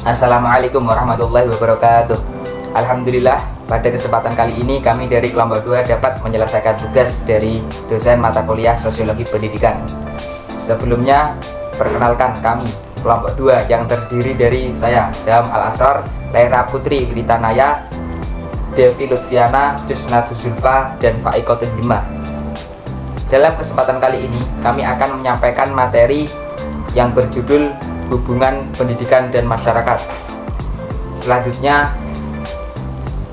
Assalamualaikum warahmatullahi wabarakatuh. Alhamdulillah, pada kesempatan kali ini kami dari kelompok 2 dapat menyelesaikan tugas dari dosen mata kuliah Sosiologi Pendidikan. Sebelumnya, perkenalkan kami kelompok 2 yang terdiri dari saya, Dam Al-Asrar, Laira Putri Witanaya, Devi Lutfiana, Jusnatu Zulfa, dan Faikotul Himah. Dalam kesempatan kali ini, kami akan menyampaikan materi yang berjudul Hubungan Pendidikan dan Masyarakat. Selanjutnya,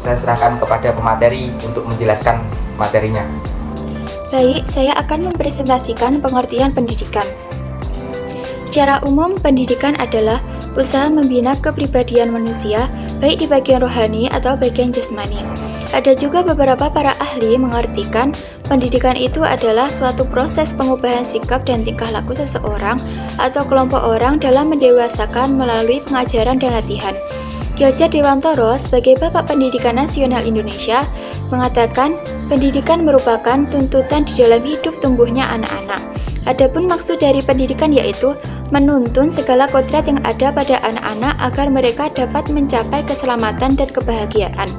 saya serahkan kepada pemateri untuk menjelaskan materinya. Baik, saya akan mempresentasikan pengertian pendidikan. Secara umum, pendidikan adalah usaha membina kepribadian manusia, baik di bagian rohani atau bagian jasmani. Ada juga beberapa para ahli mengartikan pendidikan itu adalah suatu proses pengubahan sikap dan tingkah laku seseorang atau kelompok orang dalam mendewasakan melalui pengajaran dan latihan. Ki Hajar Dewantoro sebagai Bapak Pendidikan Nasional Indonesia mengatakan pendidikan merupakan tuntutan di dalam hidup tumbuhnya anak-anak. Adapun maksud dari pendidikan yaitu menuntun segala kodrat yang ada pada anak-anak agar mereka dapat mencapai keselamatan dan kebahagiaan.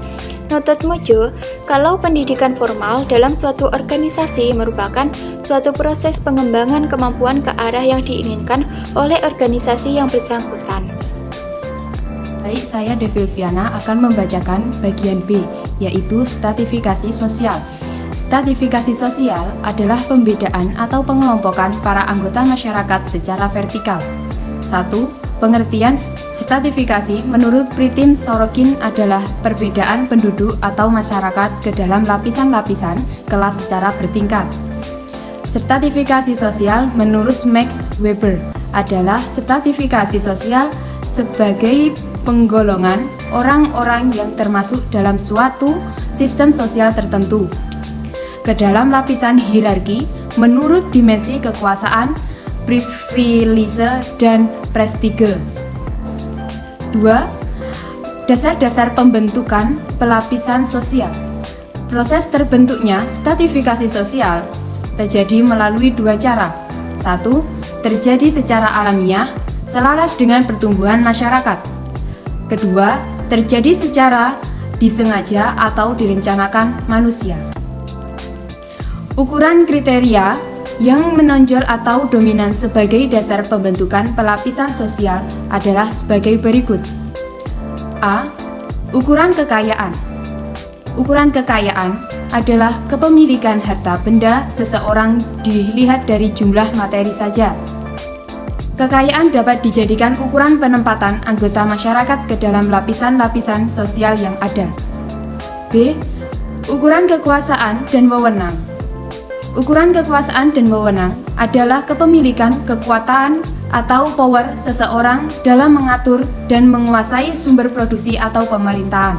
Notut Mojo, kalau pendidikan formal dalam suatu organisasi merupakan suatu proses pengembangan kemampuan ke arah yang diinginkan oleh organisasi yang bersangkutan. Baik, saya Devi Lutfiana akan membacakan bagian B, yaitu stratifikasi sosial. Stratifikasi sosial adalah pembedaan atau pengelompokan para anggota masyarakat secara vertikal. 1. Pengertian stratifikasi menurut Pritim Sorokin adalah perbedaan penduduk atau masyarakat ke dalam lapisan-lapisan kelas secara bertingkat. Stratifikasi sosial menurut Max Weber adalah stratifikasi sosial sebagai penggolongan orang-orang yang termasuk dalam suatu sistem sosial tertentu ke dalam lapisan hierarki menurut dimensi kekuasaan, privilege, dan prestige. 2. Dasar-dasar pembentukan pelapisan sosial. Proses terbentuknya stratifikasi sosial terjadi melalui dua cara. 1. Terjadi secara alamiah, selaras dengan pertumbuhan masyarakat. Kedua, terjadi secara disengaja atau direncanakan manusia. Ukuran kriteria yang menonjol atau dominan sebagai dasar pembentukan pelapisan sosial adalah sebagai berikut. A. Ukuran kekayaan. Ukuran kekayaan adalah kepemilikan harta benda seseorang dilihat dari jumlah materi saja. Kekayaan dapat dijadikan ukuran penempatan anggota masyarakat ke dalam lapisan-lapisan sosial yang ada. B. Ukuran kekuasaan dan wewenang. Ukuran kekuasaan dan wewenang adalah kepemilikan kekuatan atau power seseorang dalam mengatur dan menguasai sumber produksi atau pemerintahan.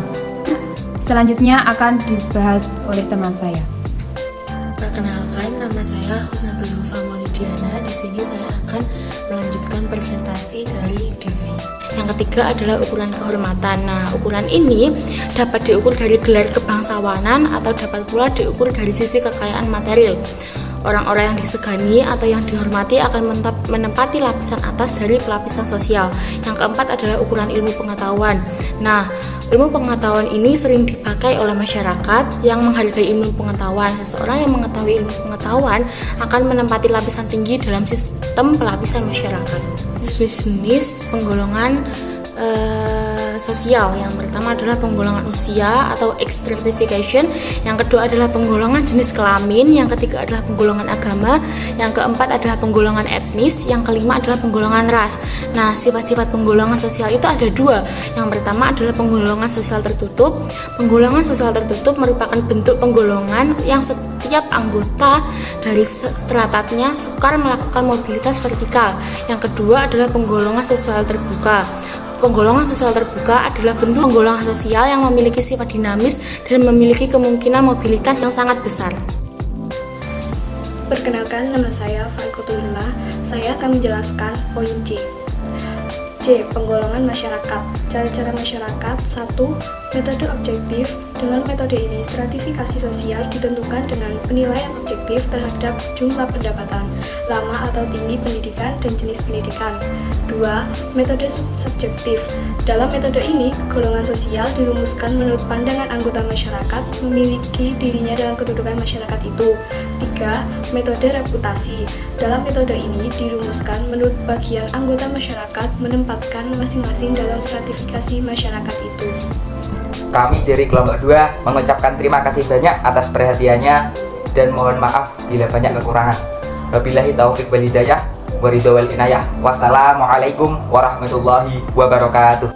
Selanjutnya akan dibahas oleh teman saya. Perkenalkan, nama saya Husnatu Zulfa Maulidiana. Di sini saya akan melanjutkan presentasi dari Devi. Yang ketiga adalah ukuran kehormatan. Nah, ukuran ini dapat diukur dari gelar kebangsawanan atau dapat pula diukur dari sisi kekayaan material. Orang-orang yang disegani atau yang dihormati akan menempati lapisan atas dari pelapisan sosial. Yang keempat adalah ukuran ilmu pengetahuan. Nah, ilmu pengetahuan ini sering dipakai oleh masyarakat yang menghargai ilmu pengetahuan. Seseorang yang mengetahui ilmu pengetahuan akan menempati lapisan tinggi dalam sistem pelapisan masyarakat. Jenis penggolongan sosial. Yang pertama adalah penggolongan usia atau age stratification, yang kedua adalah penggolongan jenis kelamin, yang ketiga adalah penggolongan agama, yang keempat adalah penggolongan etnis, yang kelima adalah penggolongan ras. Nah, sifat-sifat penggolongan sosial itu ada dua. Yang pertama adalah penggolongan sosial tertutup. Penggolongan sosial tertutup merupakan bentuk penggolongan yang setiap anggota dari stratanya sukar melakukan mobilitas vertikal. Yang kedua adalah penggolongan sosial terbuka. Penggolongan sosial terbuka adalah bentuk penggolongan sosial yang memiliki sifat dinamis dan memiliki kemungkinan mobilitas yang sangat besar. Perkenalkan, nama saya Faikotul Himah. Saya akan menjelaskan poin C. C. Penggolongan masyarakat. Cara-cara masyarakat. 1. Metode objektif. Dengan metode ini, stratifikasi sosial ditentukan dengan penilaian objektif terhadap jumlah pendapatan, lama atau tinggi pendidikan, dan jenis pendidikan. 2. Metode subjektif. Dalam metode ini, golongan sosial dirumuskan menurut pandangan anggota masyarakat memiliki dirinya dalam kedudukan masyarakat itu. 3. Metode reputasi. Dalam metode ini dirumuskan menurut bagian anggota masyarakat menempatkan masing-masing dalam stratifikasi masyarakat itu. Kami dari kelompok 2 mengucapkan terima kasih banyak atas perhatiannya dan mohon maaf bila banyak kekurangan. Wabillahi taufik wal hidayah, waridho wal inayah. Wassalamualaikum warahmatullahi wabarakatuh.